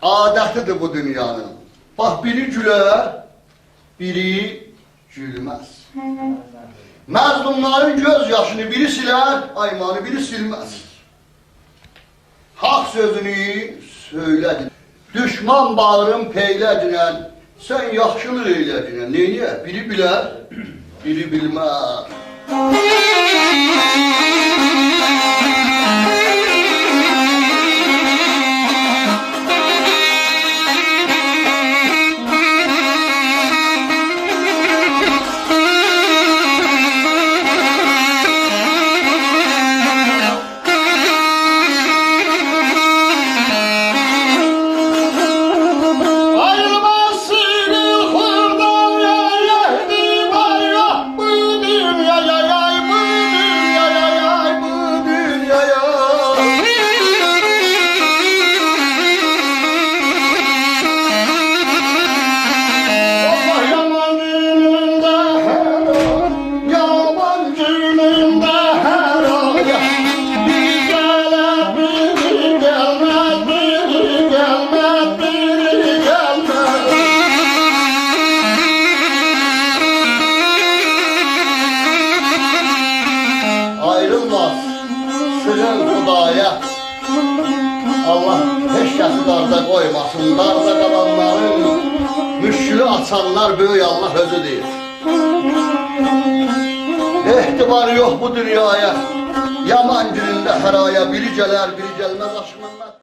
Adətidir bu dünyanın. Bax, biri gülər, biri gülməz. Məzlumların göz yaşını biri silər, aymanı biri silməz. Haq sözünü söylədin. Düşman bağırın peylədinən, sən yaxşılıq eylədinən. Neyniyə? Biri bilər, biri bilməz. Sığın Xudaya, Allah heç kəsi darda qoymasın. Darda qalanların müşkülü açanlar böyük Allah özü deyir. Ehtibar yox bu dünyaya, yaman günündə hər aya biri gələr, biri gəlməz aşkından.